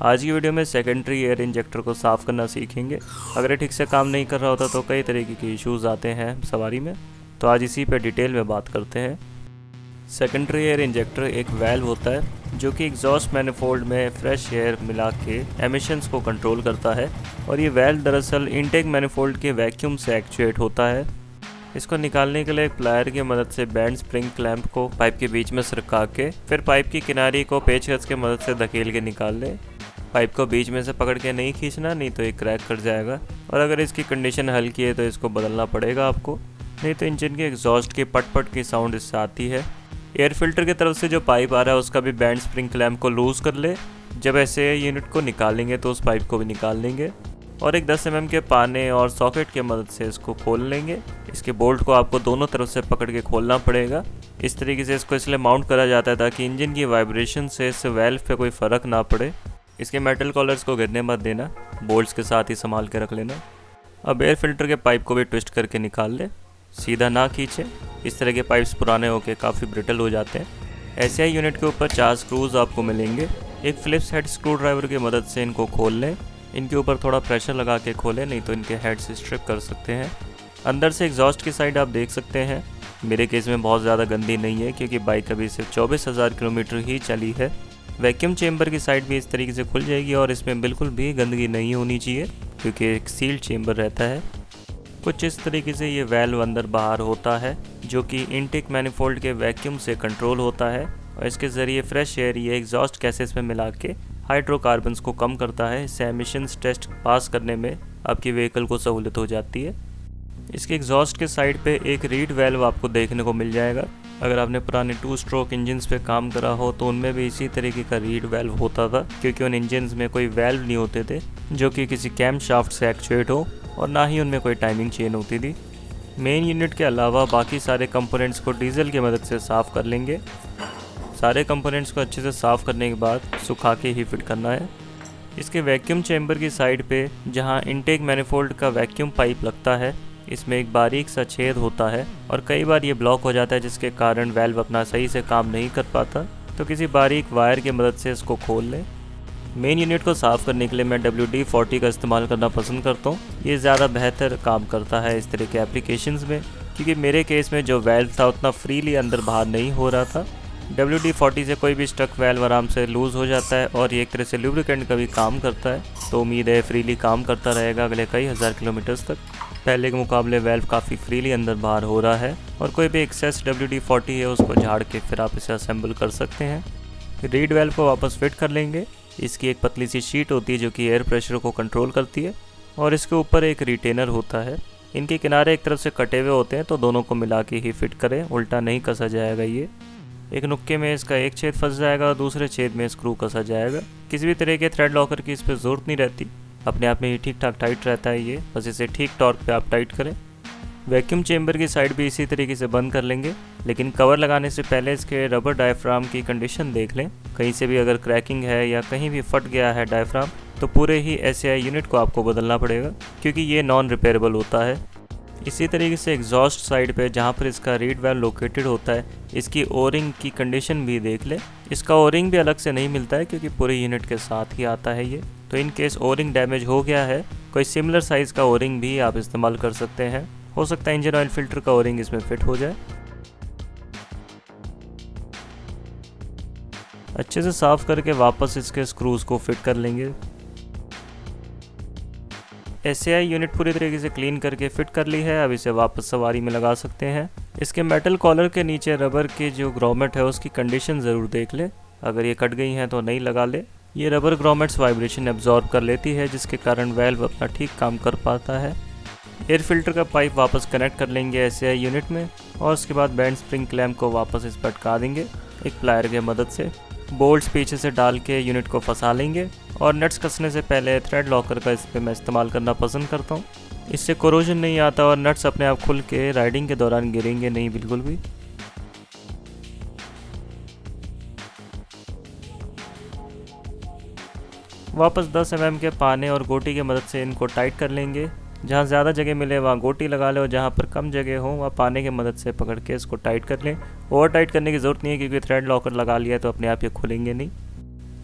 आज की वीडियो में सेकेंडरी एयर इंजेक्टर को साफ़ करना सीखेंगे। अगर ये ठीक से काम नहीं कर रहा होता तो कई तरीके के इश्यूज़ आते हैं सवारी में, तो आज इसी पे डिटेल में बात करते हैं। सेकेंडरी एयर इंजेक्टर एक वाल्व होता है जो कि एग्जॉस्ट मैनिफोल्ड में फ्रेश एयर मिला के एमिशंस को कंट्रोल करता है, और ये वाल्व दरअसल इनटेक मैनिफोल्ड के वैक्यूम से एक्चुएट होता है। इसको निकालने के लिए एक प्लायर की मदद से बैंड स्प्रिंग क्लैंप को पाइप के बीच में सरका के फिर पाइप की किनारी को पेचकस की मदद से धकेल के निकाल लें। पाइप को बीच में से पकड़ के नहीं खींचना, नहीं तो ये क्रैक कर जाएगा, और अगर इसकी कंडीशन हल्की है तो इसको बदलना पड़ेगा आपको, नहीं तो इंजन के एग्जॉस्ट की पट पट की साउंड इससे आती है। एयर फिल्टर की तरफ से जो पाइप आ रहा है उसका भी बैंड स्प्रिंग क्लैंप को लूज़ कर ले। जब ऐसे यूनिट को निकालेंगे तो उस पाइप को भी निकाल लेंगे और एक 10 mm के पाने और सॉकेट की मदद से इसको खोल लेंगे। इसके बोल्ट को आपको दोनों तरफ से पकड़ के खोलना पड़ेगा। इस तरीके से इसको इसलिए माउंट करा जाता है ताकि इंजन की वाइब्रेशन से इस वाल्व पे कोई फ़र्क ना पड़े। इसके मेटल कॉलर्स को गिरने मत देना, बोल्ट्स के साथ ही संभाल के रख लेना। अब एयर फिल्टर के पाइप को भी ट्विस्ट करके निकाल ले, सीधा ना खींचे। इस तरह के पाइप्स पुराने होकर काफ़ी ब्रिटल हो जाते हैं। ऐसे ही यूनिट के ऊपर 4 स्क्रूज आपको मिलेंगे। एक फिलिप्स हेड स्क्रू ड्राइवर की मदद से इनको खोल लें। इनके ऊपर थोड़ा प्रेशर लगा के खोलें, नहीं तो इनके हेड से स्ट्रिप कर सकते हैं। अंदर से एग्जॉस्ट की साइड आप देख सकते हैं। मेरे केस में बहुत ज़्यादा गंदी नहीं है क्योंकि बाइक अभी सिर्फ 24,000 किलोमीटर ही चली है। वैक्यूम चेंबर की साइड भी इस तरीके से खुल जाएगी और इसमें बिल्कुल भी गंदगी नहीं होनी चाहिए क्योंकि एक सील्ड चेंबर रहता है। कुछ इस तरीके से ये वाल्व अंदर बाहर होता है जो कि इनटेक मैनिफोल्ड के वैक्यूम से कंट्रोल होता है, और इसके ज़रिए फ्रेश एयर ये एग्जॉस्ट गैसेस में मिला के हाइड्रोकार्बन्स को कम करता है। इससे एमिशंस टेस्ट पास करने में आपकी व्हीकल को सहूलियत हो जाती है। इसके एग्जॉस्ट के साइड पे एक रीड वाल्व आपको देखने को मिल जाएगा। अगर आपने पुराने 2 स्ट्रोक इंजन्स पे काम करा हो तो उनमें भी इसी तरीके का रीड वाल्व होता था, क्योंकि उन इंजन्स में कोई वाल्व नहीं होते थे जो कि किसी कैम शाफ्ट से एक्चुएट हो, और ना ही उनमें कोई टाइमिंग चेन होती थी। मेन यूनिट के अलावा बाकी सारे कंपोनेंट्स को डीजल की मदद से साफ़ कर लेंगे। सारे कंपोनेंट्स को अच्छे से साफ़ करने के बाद सुखा के ही फिट करना है। इसके वैक्यूम चैम्बर की साइड पे जहां इनटेक मैनिफोल्ड का वैक्यूम पाइप लगता है, इसमें एक बारीक सा छेद होता है और कई बार ये ब्लॉक हो जाता है, जिसके कारण वाल्व अपना सही से काम नहीं कर पाता। तो किसी बारीक वायर की मदद से इसको खोल लें। मेन यूनिट को साफ़ करने के लिए मैं WD-40 का इस्तेमाल करना पसंद करता हूँ। ये ज़्यादा बेहतर काम करता है इस तरह के एप्लीकेशंस में, क्योंकि मेरे केस में जो वाल्व था उतना फ्रीली अंदर बाहर नहीं हो रहा था। WD-40 से कोई भी स्टक वाल्व आराम से लूज़ हो जाता है और ये एक तरह से लुब्रिकेंट का भी काम करता है। तो उम्मीद है फ्रीली काम करता रहेगा अगले कई हज़ार किलोमीटर्स तक। पहले के मुकाबले वाल्व काफ़ी फ्रीली अंदर बाहर हो रहा है, और कोई भी एक्सेस WD-40 है उसको झाड़ के फिर आप इसे असेंबल कर सकते हैं। रीड वाल्व को वापस फिट कर लेंगे। इसकी एक पतली सी शीट होती है जो कि एयर प्रेशर को कंट्रोल करती है, और इसके ऊपर एक रिटेनर होता है। इनके किनारे एक तरफ से कटे हुए होते हैं, तो दोनों को मिला के ही फिट करें, उल्टा नहीं कसा जाएगा। ये एक नुक्के में इसका एक छेद फंस जाएगा और दूसरे छेद में स्क्रू कसा जाएगा। किसी भी तरह के थ्रेड लॉकर की इस पर ज़रूरत नहीं रहती, अपने आप में ही ठीक ठाक टाइट रहता है ये, बस इसे ठीक टॉर्क पे आप टाइट करें। वैक्यूम चेंबर की साइड भी इसी तरीके से बंद कर लेंगे, लेकिन कवर लगाने से पहले इसके रबर डायफ्राम की कंडीशन देख लें। कहीं से भी अगर क्रैकिंग है या कहीं भी फट गया है डायफ्राम, तो पूरे ही SAI यूनिट को आपको बदलना पड़ेगा, क्योंकि ये नॉन रिपेयरेबल होता है। इसी तरीके से एग्जॉस्ट साइड पे जहाँ पर इसका रीड वाल्व लोकेटेड होता है, इसकी ओरिंग की कंडीशन भी देख ले। इसका ओरिंग भी अलग से नहीं मिलता है क्योंकि पूरे यूनिट के साथ ही आता है ये। तो इन केस ओरिंग डैमेज हो गया है, कोई सिमिलर साइज़ का ओरिंग भी आप इस्तेमाल कर सकते हैं। हो सकता है इंजन ऑयल फिल्टर का ओरिंग इसमें फिट हो जाए। अच्छे से साफ़ करके वापस इसके स्क्रूज़ को फिट कर लेंगे। SAI यूनिट पूरी तरीके से क्लीन करके फिट कर ली है। अब इसे वापस सवारी में लगा सकते हैं। इसके मेटल कॉलर के नीचे रबर की जो ग्रोमेट है उसकी कंडीशन ज़रूर देख ले, अगर ये कट गई हैं तो नहीं लगा ले। ये रबर ग्रोमेट्स वाइब्रेशन एब्जॉर्ब कर लेती है, जिसके कारण वाल्व अपना ठीक काम कर पाता है। एयर फिल्टर का पाइप वापस कनेक्ट कर लेंगे SAI यूनिट में, और उसके बाद बैंड स्प्रिंग क्लैंप को वापस इस पर अटका देंगे एक प्लायर की मदद से। बोल्ट्स पीछे से डाल के यूनिट को फंसा लेंगे, और नट्स कसने से पहले थ्रेड लॉकर का इस पर मैं इस्तेमाल करना पसंद करता हूँ। इससे कोरोजन नहीं आता और नट्स अपने आप खुल के राइडिंग के दौरान गिरेंगे नहीं बिल्कुल भी। वापस 10 mm के पाने और गोटी की मदद से इनको टाइट कर लेंगे। जहाँ ज़्यादा जगह मिले वहाँ गोटी लगा लें, और जहाँ पर कम जगह हो वहाँ पाने की मदद से पकड़ के इसको टाइट कर लें। ओवर टाइट करने की ज़रूरत नहीं है क्योंकि थ्रेड लॉकर लगा लिया तो अपने आप ये खुलेंगे नहीं।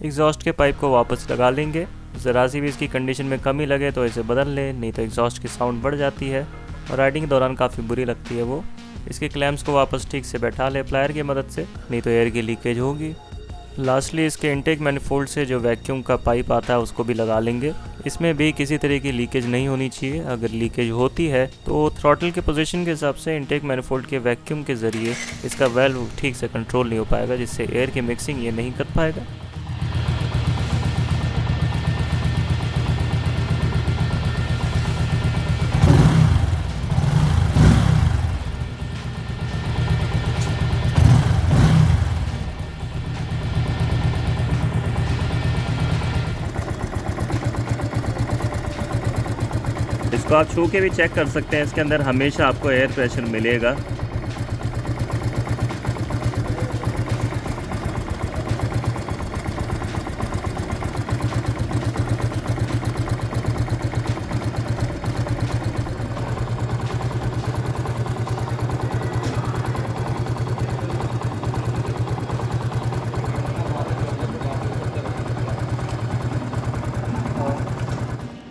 एग्जॉस्ट के पाइप को वापस लगा लेंगे। ज़रा सी भी इसकी कंडीशन में कमी लगे तो इसे बदल लें, नहीं तो एग्जॉस्ट की साउंड बढ़ जाती है और राइडिंग के दौरान काफ़ी बुरी लगती है वो। इसके क्लैम्प्स को वापस ठीक से बैठा लें प्लायर की मदद से, नहीं तो एयर की लीकेज होगी। लास्टली इसके इनटेक मैनिफोल्ड से जो वैक्यूम का पाइप आता है उसको भी लगा लेंगे। इसमें भी किसी तरह की लीकेज नहीं होनी चाहिए। अगर लीकेज होती है तो थ्रॉटल के पोजीशन के हिसाब से इनटेक मैनिफोल्ड के वैक्यूम के ज़रिए इसका वेल्व ठीक से कंट्रोल नहीं हो पाएगा, जिससे एयर की मिक्सिंग ये नहीं कर पाएगा। इसको आप छू के भी चेक कर सकते हैं, इसके अंदर हमेशा आपको एयर प्रेशर मिलेगा।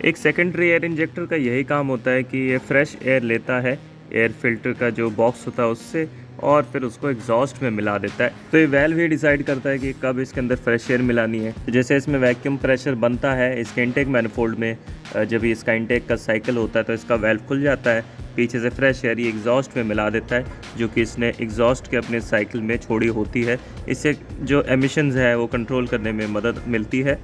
एक सेकेंडरी एयर इंजेक्टर का यही काम होता है कि ये फ्रेश एयर लेता है एयर फिल्टर का जो बॉक्स होता है उससे, और फिर उसको एग्जॉस्ट में मिला देता है। तो ये वेल्व ही डिसाइड करता है कि कब इसके अंदर फ्रेश एयर मिलानी है। जैसे इसमें वैक्यूम प्रेशर बनता है इसके इनटेक मैनिफोल्ड में, जब भी इसका इनटेक का साइकिल होता है तो इसका वेल्व खुल जाता है, पीछे से फ्रेश एयर ये एग्जॉस्ट में मिला देता है जो कि इसने एग्जॉस्ट के अपने साइकिल में छोड़ी होती है। इससे जो एमिशंस है वो कंट्रोल करने में मदद मिलती है।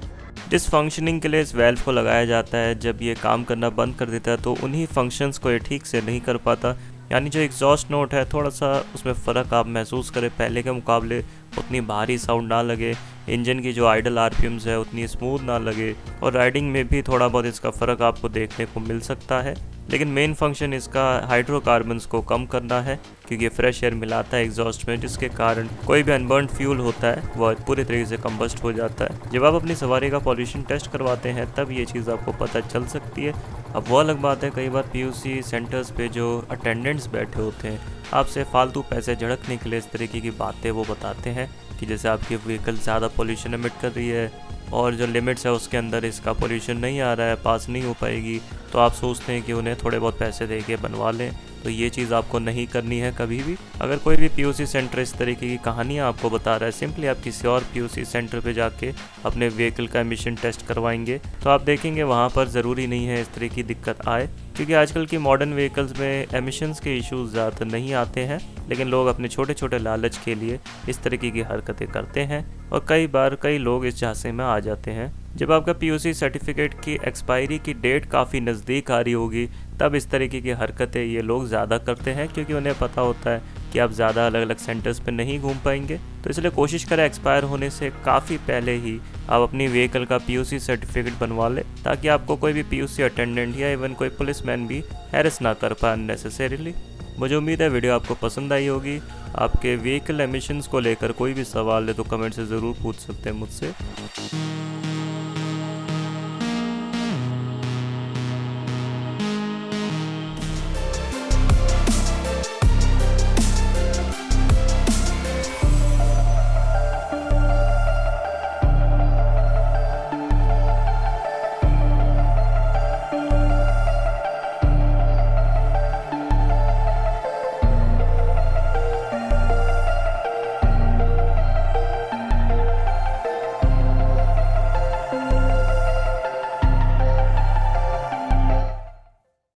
जिस फंक्शनिंग के लिए इस वेल्व को लगाया जाता है, जब ये काम करना बंद कर देता है तो उन्हीं फंक्शंस को ये ठीक से नहीं कर पाता। यानी जो एग्जॉस्ट नोट है थोड़ा सा उसमें फ़र्क आप महसूस करें, पहले के मुकाबले उतनी भारी साउंड ना लगे, इंजन की जो आइडल आरपीएम्स है उतनी स्मूथ ना लगे, और राइडिंग में भी थोड़ा बहुत इसका फ़र्क आपको देखने को मिल सकता है। लेकिन मेन फंक्शन इसका हाइड्रोकार्बन्स को कम करना है, क्योंकि फ्रेश एयर मिलाता है एग्जॉस्ट में, जिसके कारण कोई भी अनबर्न फ्यूल होता है वह पूरी तरीके से कंबस्ट हो जाता है। जब आप अपनी सवारी का पॉल्यूशन टेस्ट करवाते हैं तब ये चीज़ आपको पता चल सकती है। अब वो अलग बात है, कई बार पीयूसी सेंटर्स पे जो अटेंडेंट्स बैठे होते हैं आपसे फालतू पैसे झड़कने के लिए इस तरीके की बातें वो बताते हैं कि जैसे आपकी व्हीकल ज़्यादा पॉल्यूशन एमिट कर रही है और जो लिमिट्स है उसके अंदर इसका पॉल्यूशन नहीं आ रहा है, पास नहीं हो पाएगी, तो आप सोचते हैं कि उन्हें थोड़े बहुत पैसे दे के बनवा लें। तो ये चीज़ आपको नहीं करनी है कभी भी। अगर कोई भी पीयूसी सेंटर इस तरीके की कहानियाँ आपको बता रहा है, सिंपली आप किसी और पीयूसी सेंटर पे जाके अपने व्हीकल का एमिशन टेस्ट करवाएंगे तो आप देखेंगे वहाँ पर ज़रूरी नहीं है इस तरह की दिक्कत आए, क्योंकि आजकल की मॉडर्न व्हीकल्स में एमिशंस के इश्यूज़ ज़्यादातर नहीं आते हैं, लेकिन लोग अपने छोटे छोटे लालच के लिए इस तरीके की हरकतें करते हैं और कई बार कई लोग इस झांसे में आ जाते हैं। जब आपका पीयूसी सर्टिफिकेट की एक्सपायरी की डेट काफ़ी नज़दीक आ रही होगी तब इस तरीके की हरकतें ये लोग ज़्यादा करते हैं, क्योंकि उन्हें पता होता है कि आप ज़्यादा अलग अलग सेंटर्स पे नहीं घूम पाएंगे। तो इसलिए कोशिश करें एक्सपायर होने से काफ़ी पहले ही आप अपनी व्हीकल का पीयूसी सर्टिफिकेट बनवा लें, ताकि आपको कोई भी पीयूसी अटेंडेंट या इवन कोई पुलिसमैन भी हैरेस ना कर पाए अननेसेसरीली। मुझे उम्मीद है वीडियो आपको पसंद आई होगी। आपके व्हीकल एमिशंस को लेकर कोई भी सवाल है तो कमेंट से ज़रूर पूछ सकते हैं मुझसे।